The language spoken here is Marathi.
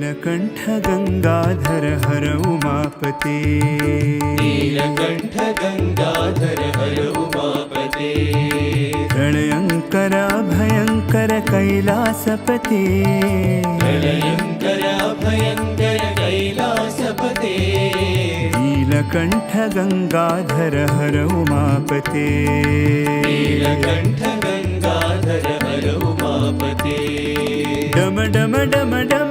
नीलकण्ठ गंगाधर हर उमापते नीलकण्ठ गंगाधर हर उमापते प्रलयंकर भयंकर कैलासपते प्रलयंकर भयंकर कैलासपते नीलकण्ठ गंगाधर हर उमापते नीलकण्ठ गंगाधर हर उमापते डम डम डम डम